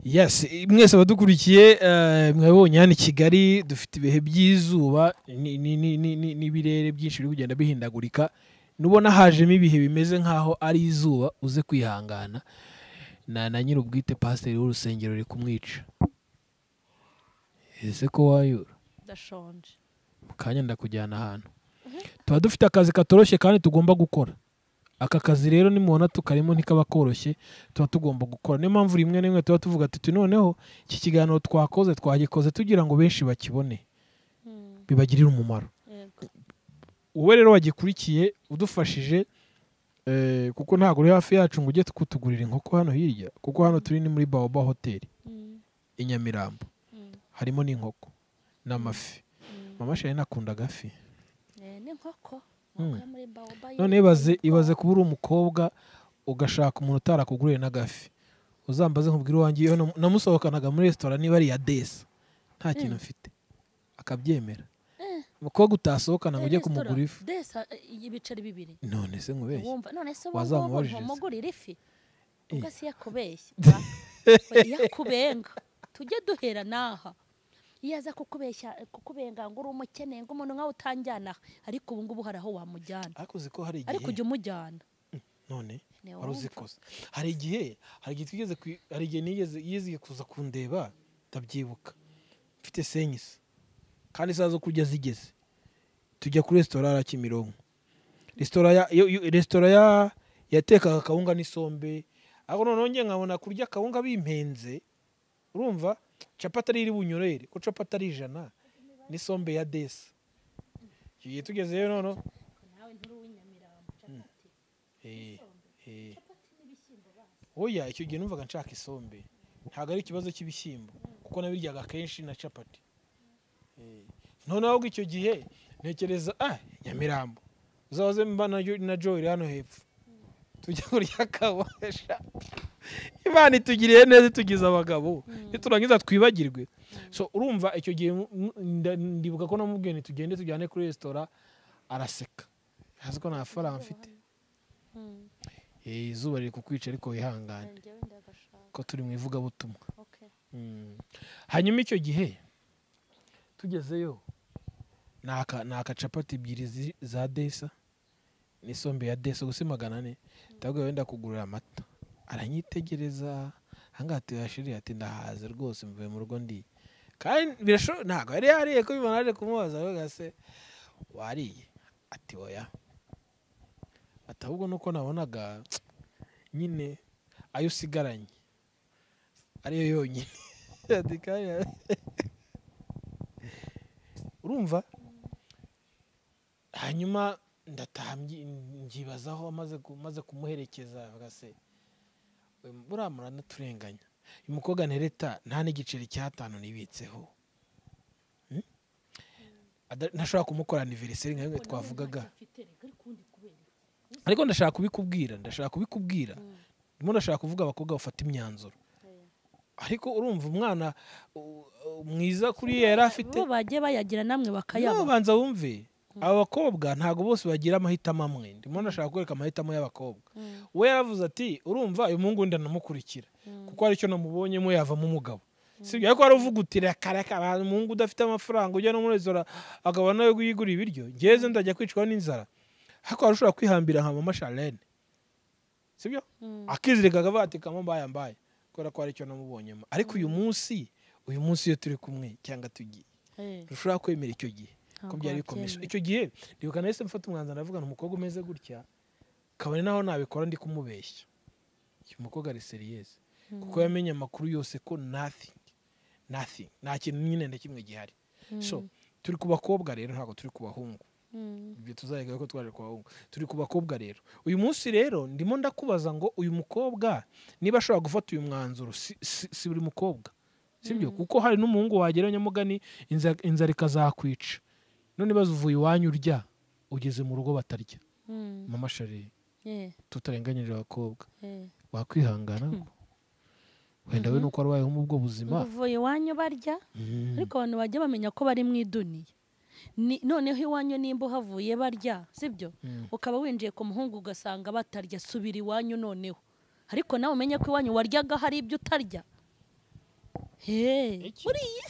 Yes, mwese abadukurikiye mwabonye hano i Kigali dufite ibihe by'izuba n'ibirere byinshi biri kugenda bihindagurika. Nubona hajemo ibihe bimeze nkaho ari izuba uze kwihangana. Na nyiri ubwite pasiteri w'urusengero uri kumwica. Ese ko wayura? Ndashonje. Mukanya ndakujyana ahantu. Tuba dufite akazi katoroshye kandi tugomba gukora. Aka kazi rero nimubona tukarimo ntikaba koroshye tuba tugomba gukora. Niyo mpamvu rimwe n'imwe tuba tuvuga tuti noneho iki kiganiro twagikoze tugira ngo benshi bakibone bibagirire umumaro. Wowe rero wagikurikiye udufashije kuko ntago uri hafi yacu ngo ujye kutugurira inkoko hano hirya kuko hano turi ni muri Baoba Hotel i Nyamirambo. Harimo n'inkoko n'amafi. Mama Charlene akunda gafi. N'inkoko. None ibaze kuba uri umukobwa ugashaka umuntu utarakuguriye n'agafi. Uzambaze nkubwira wangiye namusohokanaga muri restaurant niba ari ya Desa. Nta kintu mfite. Akabyemera. Umukobwa utasohokana ngo ujye kumugura ifi. Desa ibiceri bibiri. None se nkubeshye. None se wamugurira ifi. Ugasi yakubeshye. Yakubenga. Tujye duhera naha. Iyaza kukubenga ngo uri umukene ngo umuntu nkawe utanjyana ariko ubu ngubu haraho wamujyana. Ariko ujye umujyana. None waruzikoze. Hari igihe nigeze kuza kundeba ndabyibuka. Mfite senyisi. Kandi sazo kujya zigeze. Tujya kuri restaurant ya Kimironko. Restaurant yatekaga kawunga n'isombe. Aho none nkabona kurya kawunga bimpenze. Urumva? Capati ari bunyorere ko capati ari 100 n'isombe ya Desa. Kigiye tugezeyo none. Nawe nturi w'Inyamirambo capati. Capati n'ibishyimbo basi. Oya icyo gihe numvaga nshaka isombe. Ntago ari ikibazo cy'ibishyimbo kuko nabiryaga kenshi na capati. None ahubwo icyo gihe ntekereza Nyamirambo. Uzaze mbana na Joy hano hepfo. Tujya kurya kawasha. Imana itugiriye neza tugize abagabo niturangiza twibagirwe. So urumva icyo gihe ndibuka ko namubwiye ni tugende tujyane kuri restaurant araseka. Hazi ko nta faranga mfite. Izuba riri kukwica ariko wihangane. Ko turi mu ivuga butumwa. Hanyuma icyo gihe tugezeyo naka capati ebyiri za Desa n'isombe ya Desa gusa 400. Tabwo wenda kugurira amata. Aranyitegereza hangati yashiri ati ndahaze rwose mvuye mu rugo ndi. Kandi birasho ntago yari yariye ko bimanaje kumubaza we gase wariye ati oya. Atabwo nuko nabonaga nyine ayo sigaranye. Ariyo yonyine. Adikaya. Urumva? Hanyuma ndatambye ngibazaho maze kumuherekeza bagase buramura naturenganya. Umukobwa ntereta nta n'igiceri cy'atanu nibitseho. Nashaka kumukora anniversaire nkawe twavugaga. Ariko ndashaka kubikubwira. Ndimo ndashaka kuvuga abakobwa bafata imyanzuro. Ariko urumva umwana mwiza kuri yari afite. Bo bagiye bayagira namwe bakayaba. No banza wumve. Abakobwa ntago bose bagira amahitamo amwe. Ndimo ndashaka kwereka amahitamo y'abakobwa. We yaravuze ati urumva uyu mungu ndanamukurikira kuko ari cyo namubonyemo yavamo umugabo. Sibyo ariko aravuga utira karaka abantu mungu udafite amafaranga ujya no muri zora agabana yo kuyigura ibiryo. Ngeze ndajya kwicwa n'inzara. Ariko arashobora kwihambira nka Mama Charlene. Sibyo? Akizirika akavuga ati kama mbaye. Kora ko ari cyo namubonyemo. Ariko uyu munsi iyo turi kumwe cyangwa tugiye. Rushobora kwemera icyo gihe. Ko byari bikomeye. Icyo gihe ndibuka nahise mfata umwanzuro ndavuga umukobwa umeze gutya kabone naho nabikora ndi kumubeshya. Uyu mukobwa ari serious. Kuko yamenye amakuru yose ko nothing. Nta kintu nyine ndakimwe gihari. So turi ku bakobwa rero ntago turi ku bahungu. Ibyo tuzayiga ko twaje ku bahungu. Turi ku bakobwa rero. Uyu munsi rero ndimo ndakubaza ngo uyu mukobwa niba ashobora gufata uyu mwanzuro si buri mukobwa. Sibyo kuko hari n'umuhungu wagera nyamugani inzara ikazakwica. None bazuvuye iwanyu urya ugeze mu rugo batarya. Mama Charlene. Tutarenganyije abakobwa. Wakwihangana. Wenda we nuko arwaye mu bwo buzima. Uvuye iwanyu barya. Ariko abantu bajya bamenya ko bari mu iduniye. Noneho iwanyu nimba havuye barya, sibyo? Ukaba winjiye ku muhungu ugasanga batarya subira iwanyu noneho. Ariko nawe umenye ko iwanyu waryaga hari ibyo utarya. uriye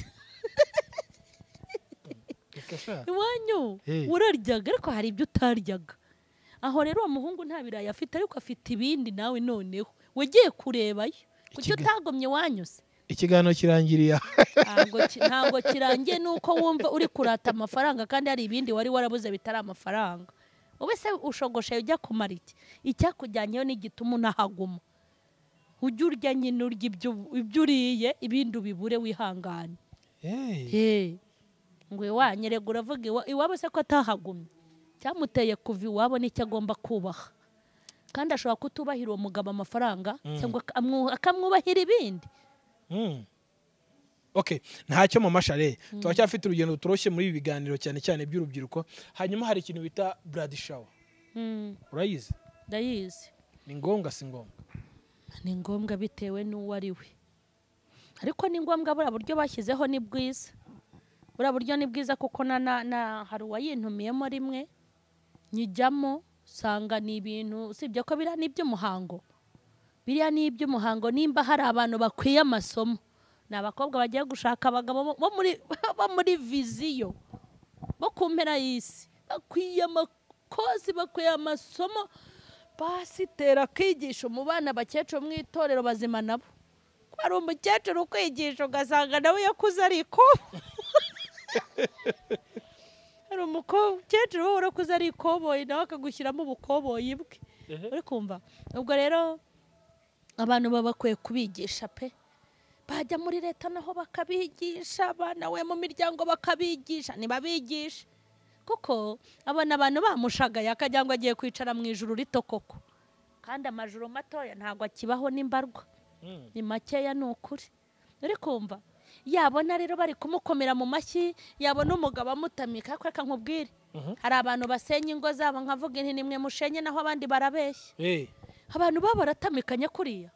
iwanyu uraryaga ariko hari ibyo utaryaga. Aho rero uwo muhungu nta birayi afite ariko afite ibindi nawe noneho wagiye kurebayo kuki utagomye wanyuze. Ikiganiro kirangiriye ntabwo kirangiye nuko wumva uri kurata amafaranga kandi hari ibindi wari warabuze bitari amafaranga. Wowe se ushogoshe ujya kumara iki? Icyakujyanyeyo n'igituma unahaguma. Ujya urya nyine urya ibyo uriye ibindi ubibure wihangane. Ngo wanyerega uravuga iwabo se ko atahagumye. Cyamuteye kuva iwabo n'icyo agomba kubaha. Kandi ashobora kutubahira uwo mugabo amafaranga cyangwa akamwubahira ibindi. Okay, ntacyo mama Charlene. Turacyafite urugendo turoshye muri ibi biganiro cyane cyane by'urubyiruko. Hanyuma hari ikintu bita blood shower. Urayizi? Ndayizi. Ni ngombwa si ngombwa? Ni ngombwa bitewe n'uwo ari we. Ariko ni ngombwa bura buryo bashyizeho ni bwiza. Bura buryo ni bwiza kuko na hari uwayintumiyemo rimwe nyijyamo sanga ni ibintu usibye ko bira n'iby'umuhango. Biriya ni iby'umuhango nimba hari abantu bakwiye amasomo. N'abakobwa bagiye gushaka abagabo bo muri viziyo bo kumpera y'isi bakwiye amakozi bakwiye amasomo pasitera kwigisha mu bana bakecuru mu itorero bazima nabo. Kwari umukecuru kwigisha ugasanga nawe yakuze ariko hari umukecuru urakuze ari ikoboyi nawe akagushyiramo ubukoboyi bwe. Uri kumva? Ubwo rero abantu babakwiye kubigisha pe. Bajya muri leta naho bakabigisha abana we mu miryango bakabigisha nibabigisha kuko abana abantu bamushagaye akajya ngo agiye kwicara mu ijuru rito koko kandi amajuru matoya ntago akibaho n'imbarwa ni makeya n'ukuri. Uri kumva? Yabona rero bari kumukomera mu mashyi yabona umugabo amutamika kweka nkubwire hari abantu basenya ingo zabo nkavuga inti nimwe mushenye naho abandi barabeshya. Abantu baratamikanye kuriya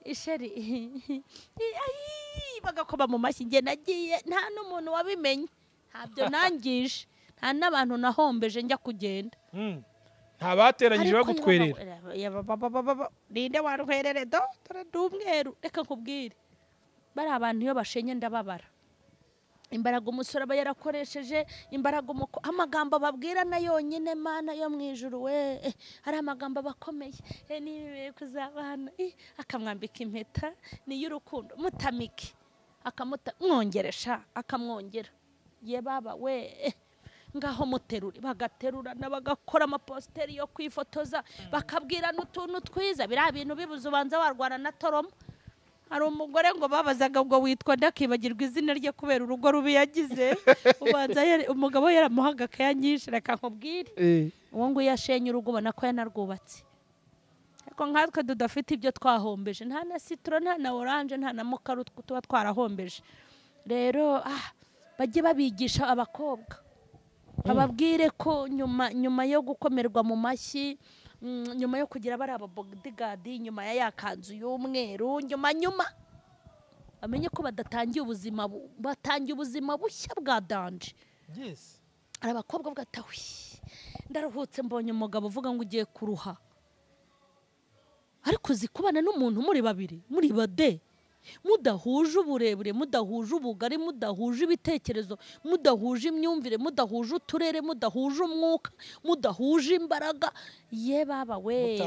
isheri bagakoba mu mashyi nge nagiye nta n'umuntu wabimenye ntabyo nangije nta n'abantu nahombeje njya kugenda nta bateranyije bagutwerera ninde warwerere dore dumweru reka nkubwire bari abantu iyo bashenye ndababara. Imbaraga umusore aba yarakoresheje imbaraga amagambo babwira na yonyine mana yo mu ijuru we hari amagambo bakomeye ni kuzabana akamwambika impeta ni y'urukundo mutamike akamwongeresha akamwongera ye baba we ngaho muterure bagaterurana bagakora amaposteri yo kwifotoza bakabwirana utuntu twiza biriya bintu bibuze ubanza warwana na toroma. Hari umugore ngo babazaga ngo witwa ndakibagirwa izina rye kubera urugo rubi yagize ubanza umugabo yaramuhaga akayanyisha reka nkubwire uwo ngo yashenye urugo ubona ko yanarwubatse ariko nkatwe tudafite ibyo twahombeje nta na citron nta na orange nta na mukaru tuba twarahombeje. Rero bajye babigisha abakobwa bababwire ko nyuma yo gukomerwa mu mashyi nyuma yo kugira bari bodyguard nyuma ya yakanzu y'umweru nyuma amenye ko badatangiye ubuzima batangiye ubuzima bushya bwa danje. Yes. Abakobwa bwatawi ndaruhutse mbonye umugabo uvuga ngo ugiye kuruha ariko uzikubana n'umuntu muri babiri muri bade mudahuje uburebure mudahuje ubugari mudahuje ibitekerezo mudahuje imyumvire mudahuje uturere mudahuje umwuka mudahuje imbaraga ye baba we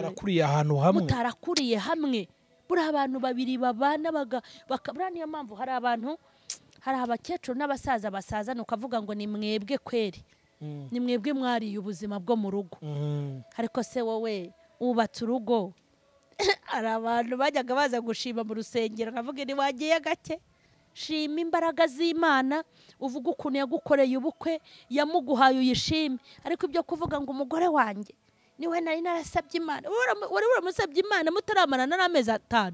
mutarakuriye hamwe buri abantu babiri babana bakabura. Niyo mpamvu hari abantu hari abakecuru n'abasaza basazana ukavuga ngo ni mwebwe kweri ni mwebwe mwariye ubuzima bwo mu rugo ariko se wowe ubatse urugo hari abantu bajyaga baza gushima mu rusengero nkavuga ni wagiye gake shima imbaraga z'Imana uvuga ukuntu yagukoreye ubukwe yamuguhaye uyishime ariko ibyo kuvuga ngo umugore wanjye niwe nari narasabye Imana wari uramusabye Imana mutaramarana n'amezi 5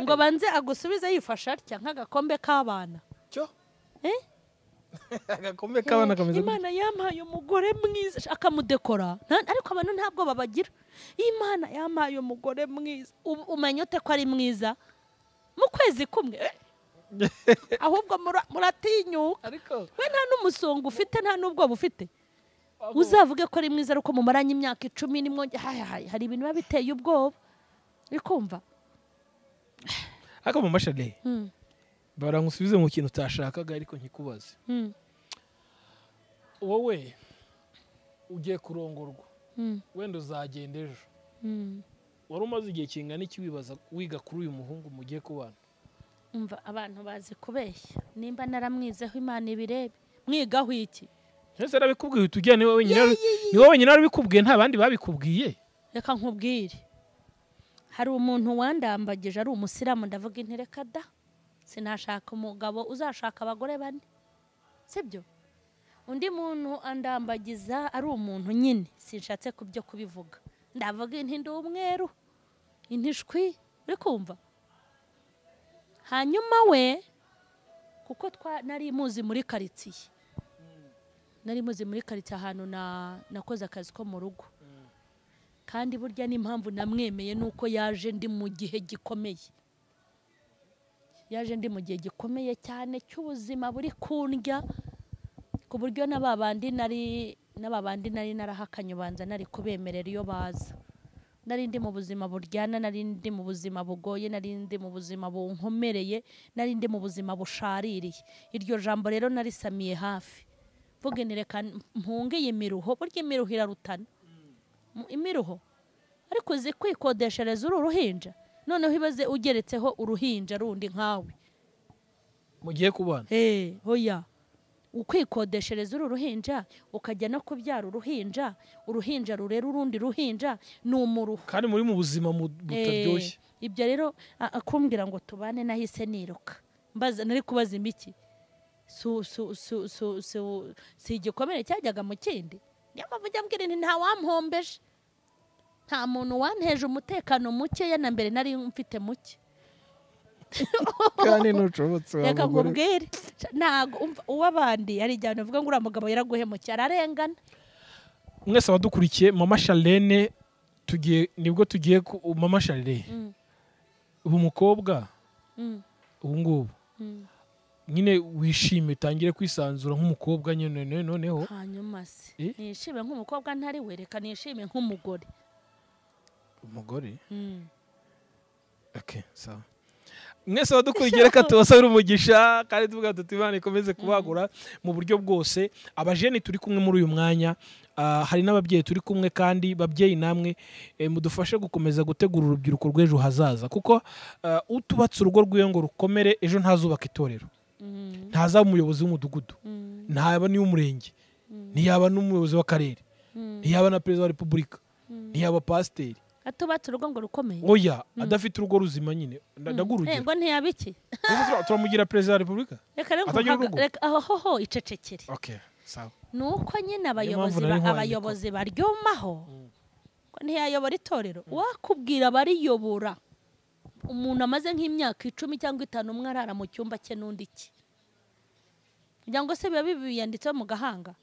ngo banze agusubize yifasha atya nk'agakombe k'abana cyo agakombe k'abana kameze Imana yampaye umugore mwiza akamudekora ariko abantu ntabwo babagira Imana yampaye umugore mwiza umenye ute ko ari mwiza mu kwezi kumwe ahubwo muratinyuka we nta n'umusongo ufite nta n'ubwo bufite uzavuge ko ari mwiza ariko mumaranye imyaka 10 nimwo hari ibintu biba biteye ubwoba bikumva ariko mama Charlene barangusubize mu kintu utashakaga ariko nkikubaze wowe ugiye kurongorwa wenda uzagenda ejo wari umaze igihe kingana iki wiga kuri uyu muhungu mugiye kubana? umva abantu bazi kubeshya nimba naramwizeho Imana ibirebe mwigaho iki ese arabikubwiye tujya ni wowe wenyine arabikubwiye nta bandi babikubwiye? Reka nkubwire hari umuntu wandambagije ari umusiramu ndavuga intereka da sinashaka umugabo uzashaka abagore bane sibyo undi muntu andambagiza ari umuntu nyine sinshatse kubyo kubivuga ndavuga intindi umweru intishwi uri kumva hanyuma we kuko nari muzi muri karitsiye ahantu nakoze akazi ko mu rugo kandi burya n'impamvu namwemeye nuko yaje ndi mu gihe gikomeye cyane cy'ubuzima buri kundya ku buryo n'ababandi nari narahakanye ubanza nari kubemerera iyo baza nari ndi mu buzima buryana nari ndi mu buzima bugoye nari ndi mu buzima bunkomereye nari ndi mu buzima bushaririye iryo jambo rero narisamiye hafi vuga ni reka mpunge imiruho burya imiruho irarutana imiruho ariko uzi kwikodeshereza uruhinja noneho ibaze ugeretseho uruhinja rundi nkawe mugiye kubana hoya ukwikodeshereza uruhinja ukajya no kubyara uruhinja rurera urundi ruhinja ni umuruho kandi muri mu buzima butaryoshye ibyo rero akumbwira ngo tubane nahise niruka mbaza nari kubaza imiki si igikomere cyajyaga mu kindi niyo mpamvu njya mbwira nta wampombeje nta muntu wanteje umutekano mukeya na mbere nari mfite muke kandi nucobotse reka nkubwire ntago uw'abandi hari igihe uvuga ngo uriya mugabo yaraguhemukiye ararengana mwese abadukurikiye mama Charlene nibwo tugiye mama Charlene ubu mukobwa ubu ngubu nyine wishime tangire kwisanzura nk'umukobwa nyine noneho hanyuma se nishime nk'umukobwa ntari wereka nishime nk'umugore okay sawa mwese badukurikiye reka tubasabire umugisha kandi tuvuga tuti Imana ikomeze kubagura mu buryo bwose abajeni turi kumwe muri uyu mwanya hari n'ababyeyi turi kumwe kandi babyeyi namwe mudufashe gukomeza gutegura urubyiruko rw'ejo hazaza kuko utubatse urugo rw'iyo ngo rukomere ejo ntazubaka itorero ntazaba umuyobozi w'umudugudu ntaba n'iy'umurenge ntiyaba n'umuyobozi w'akarere ntiyaba na perezida wa repubulika ntiyaba pasiteri atubatse urugo ngo rukomeye oya adafite urugo ruzima nyine ndagurugera ngo ntiyabiki turamugira perezida wa repubulika reka aho icecekere okay sawa nuko nyine abayobozi baryomaho ko ntiyayobora itorero wakubwira bariyobora umuntu amaze nk'imyaka 10 cyangwa 5 umwe arara mu cyumba cye n'undi iki kugira ngo se biba biyanditseho mu gahanga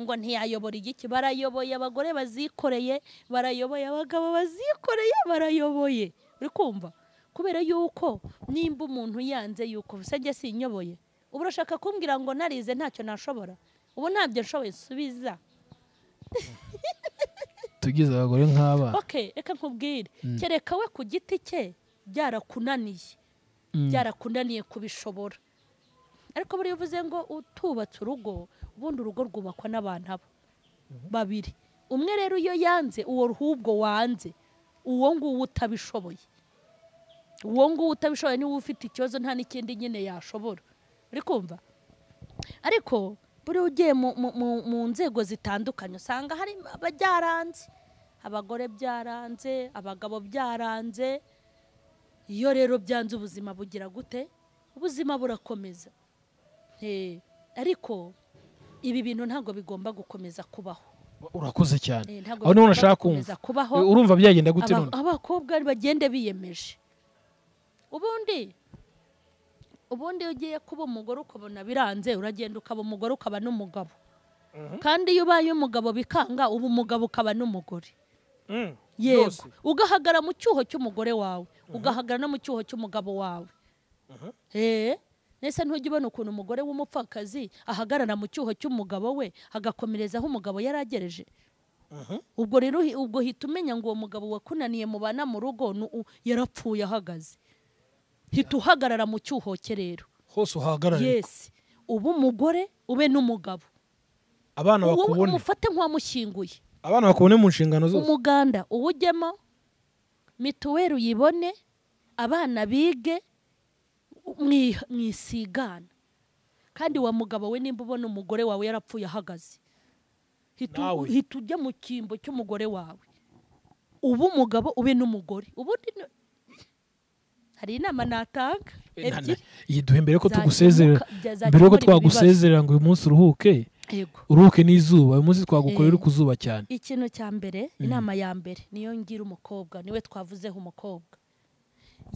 ngo ntiyayobora igiki barayoboye abagore bazikoreye barayoboye abagabo bazikoreye barayoboye uri kumva kubera yuko nimba umuntu yanze yuko usajye sinyoboye ubu urashaka kumbwira ngo narize ntacyo nashobora ubu ntabyo nshoboye subiza tugize abagore nk'aba okay reka nkubwire kereka we ku giti cye byarakunaniye kubishobora ariko buri uvuze ngo utubatse urugo ubundi urugo rwubakwa n'abantu abo babiri umwe rero iyo yanze uwo ruhubwo wanze uwo nguwo utabishoboye niwe ufite ikibazo nta n'ikindi nyine yashobora uri kumva ariko buri ugiye mu nzego zitandukanye usanga hari abajyaranze abagore byaranze abagabo byaranze iyo rero byanze ubuzima bugira gute ubuzima burakomeza ariko ibi bintu ntabwo bigomba gukomeza kubaho urakoze cyane aho niho nashaka kumva urumva byagenda gute none abakobwa bagende biyemeje ubundi ugiye kuba umugore ukabona biranze uragenda ukaba umugore ukaba n'umugabo kandi iyo ubaye umugabo bikanga uba umugabo ukaba n'umugore yego ugahagara mu cyuho cy'umugore wawe ugahagara no mu cyuho cy'umugabo wawe nese ntujya ubona ukuntu umugore w'umupfakazi ahagarara mu cyuho cy'umugabo we agakomereza aho umugabo yaragereje ubwo rero ubwo hita umenya ngo uwo mugabo wakunaniye mubana mu rugo yarapfuye ahagaze hita uhagarara mu cyuhoke rero hose uhagarare yes ubu umugore ube n'umugabo abana bakubone umufate nk'uwamushyinguye abana bakubone mu nshingano zose umuganda uwujyemo mituweli uyibone abana bige mwisigana kandi wa mugabo we nimba ubona umugore wawe yarapfuye ahagaze hita ujya mu cyimbo cy'umugore wawe ubu umugabo ube n'umugore ubundi hari inama natanga yiduhe mbere ko tugusezerera mbere ko twagusezerera ngo uyu munsi uruhuke uruhuke n'izuba uyu munsi twagukorera ku zuba cyane ikintu cya mbere inama ya mbere niyo ngira umukobwa niwe twavuzeho umukobwa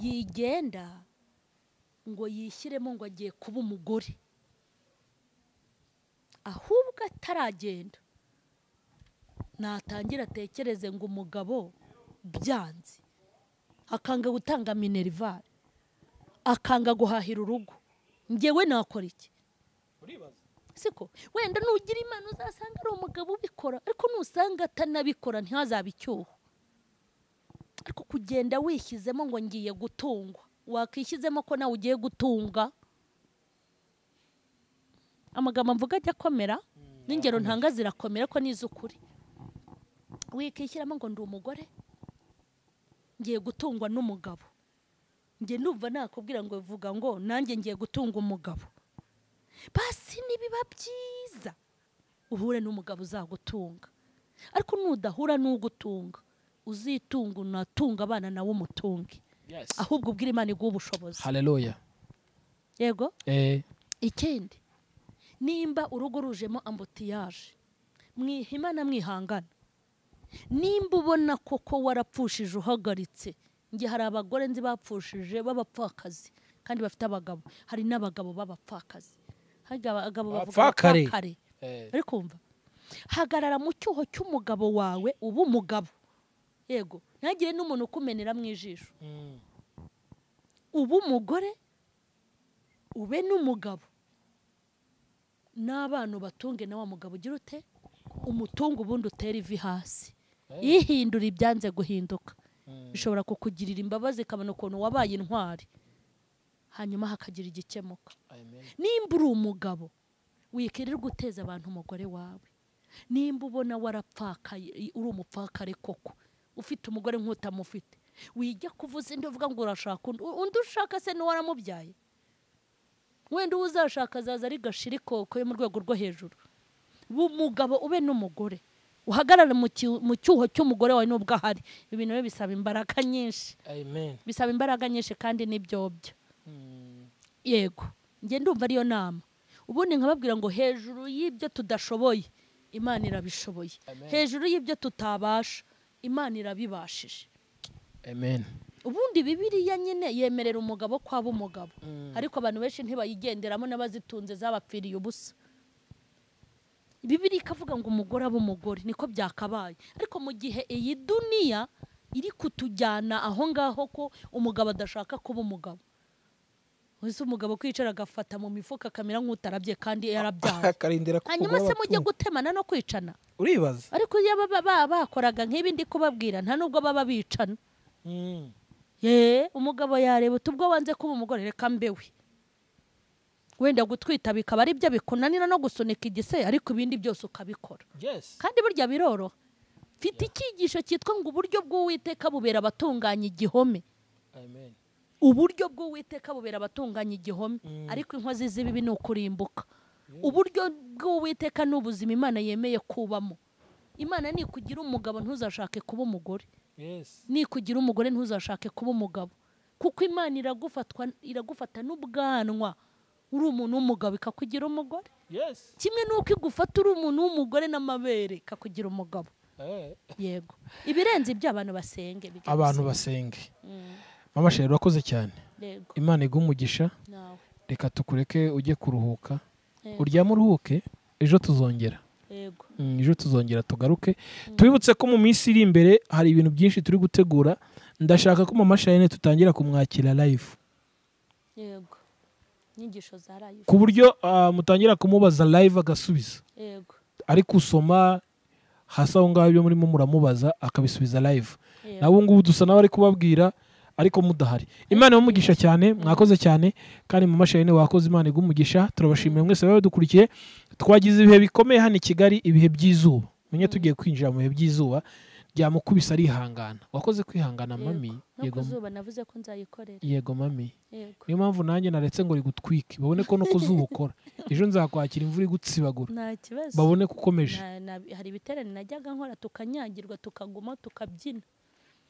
yigenda ngo yishyiremo ngo agiye kuba umugore ahubwo ataragenda natangira atekereze ngo umugabo byanze akanga gutanga minerivare akanga guhahira urugo njyewe nakora iki siko wenda nugira imana uzasanga ari umugabo ubikora ariko nusanga atanabikora ntihazabe icyuho ariko kugenda wishyizemo ngo ngiye gutungwa wakishyizemo ko nawe ugiye gutunga amagambo mvuga ajya akomera n'ingero ntanga zirakomera ko n'iz'ukuri wikishyiramo ngo ndi umugore ngiye gutungwa n'umugabo ngiye numva nakubwira ngo vuga ngo nanjye ngiye gutunga umugabo basi nibiba byiza uhure n'umugabo uzagutunga ariko nudahura n'ugutunga uzitunga unatunga abana nawe umutunge ahubwo ubwira Imana iguha ubushobozi haleluya yego ikindi nimba urugo rujemo ambutiyaje mwihimana mwihangana nimba ubona koko warapfushije uhagaritse nge hari abagore nzi bapfushije b'abapfakazi kandi bafite abagabo hari n'abagabo b'abapfakazi abagabo bavuga abapfakare ariko umva hagarara mu cyuho cy'umugabo wawe uba umugabo yego ntagire n'umuntu ukumenera mu ijisho uba umugore ube n'umugabo n'abana batunge na wa mugabo ugira ute umutungo ubundi utera ivi hasi ihindura ibyanze guhinduka bishobora kukugirira imbabazi kabona ukuntu wabaye intwari hanyuma hakagira igikemuka nimba uri umugabo wikirirwa guteza abantu umugore wawe nimba ubona warapfakaye uri umupfakare koko ufite umugore nk'utamufite wijya kuvuza indi uvuga ngo urashaka undi ushaka se n'uwaramubyaye wenda uzashaka azaza ari gashirikoko yo mu rwego rwo hejuru umugabo ube n'umugore uhagarara mu cyuho cy'umugore wawe n'ubwo ahari ibintu byo bisaba imbaraga nyinshi bisaba imbaraga nyinshi kandi n'ibyobyo yego njye ndumva ariyo nama ubundi nkababwira ngo hejuru y'ibyo tudashoboye Imana irabishoboye hejuru y'ibyo tutabasha Imana irabibashije amen ubundi Bibiliya nyine yemerera umugabo kwaba umugabo ariko abantu benshi ntibayigenderamo n'abazitunze zabapfiriye ubusa Bibiliya ikavuga ngo umugore aba umugore niko byakabaye ariko mu gihe iyi duniya iri kutujyana aho ngaho ko umugabo adashaka kuba umugabo wese umugabo kwicara agafata mu mifuka akamera nk'utarabye kandi yarabyaye hanyuma se mujye gutemana no kwicana uribaza ariko iyo bakoraga nk'ibi ndi kubabwira nta nubwo baba bicana umugabo yareba ubwo wanze kuba umugore reka mbewe wenda gutwita bikaba ari byo bikunanira no gusunika igise ariko ibindi byose ukabikora kandi burya biroroha mfite icyigisho cyitwa ngo uburyo bw'Uwiteka bubera abatunganya igihome uburyo bw'Uwiteka bubera abatunganya igihome ariko inkozi z'ibibi ni ukurimbuka uburyo bw'Uwiteka n'ubuzima Imana yemeye kubamo Imana ni kugira umugabo ntuzashake kuba umugore ni kugira umugore ntuzashake kuba umugabo kuko Imana iragufata n'ubwanwa uri umuntu w'umugabo ikakugira umugore kimwe n'uko igufata uri umuntu w'umugore n'amabere ikakugira umugabo yego ibirenze ibyo abantu basenge mama Sheri urakoze cyane Imana iguha umugisha reka tukureke ujye kuruhuka uryame uruhuke ejo tuzongera ejo tuzongera tugaruke tubibutse ko mu minsi iri imbere hari ibintu byinshi turi gutegura ndashaka ko mama Sheri tutangira kumwakira live yego inyigisho za live ku buryo mutangira kumubaza live agasubiza ari kusoma hasi aho ngaho ibyo murimo muramubaza akabisubiza live nabo ngubu dusa nawe ari kubabwira ariko mudahari. Imana y'umugisha cyane, mwakoze cyane kandi mu mashini wakoze, Imana igumugisha. Turabashimiye mwese badukurikiye. Twagize ibihe bikomeye hano i Kigali, ibihe by'izuba. Menye tugiye kwinjira mu bihe by'izuba. Ryamukubisa arihangana. Wakoze kwihangana mami. Yego zuba navuze ko nzayikorera. Yego mami. Niyo mpamvu nanjye naretse ngo rigutwike. Babone ko no kuzuba ukora. Ejo nzakwakira imvura igutsibagura. Nta kibazo. Babone kukomeje. Hari ibiterane najyaga nkora tukanyagirwa tukaguma tukabyina.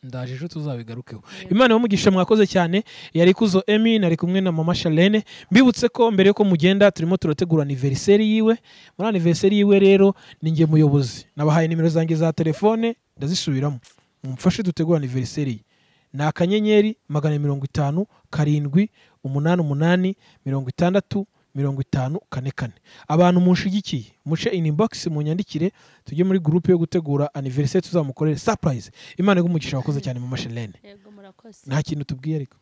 Ndaje ejo tuzabigarukeho. Imana y'umugisha mwakoze cyane. Yari kuzo Emi, nari kumwe na mama Charlene. Mbibutse ko mbere yuko mugenda turimo turategura anniversaire yiwe. Muri anniversaire yiwe rero ninjye muyobozi. Nabahaye nimero zanjye za telefone ndazisubiramo. Mumfashe dutegura anniversaire ye. Ni akanyenyeri 550 7 88 60 54. Abantu munshigikiye muce inbox munyandikire tujye muri groupe yo gutegura anniversaire tuzamukorera surprise. Imana igumugisha wakoze cyane mu Charlene. Yego murakoze. Nta kintu tubwiye ariko.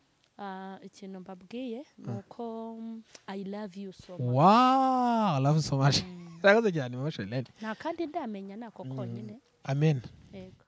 Ikintu mbabwiye nuko I love you so much. Wow, I love you so much. Wakoze cyane mu Charlene. Nta kandi ndamenya nako konyine. Amen. Yego.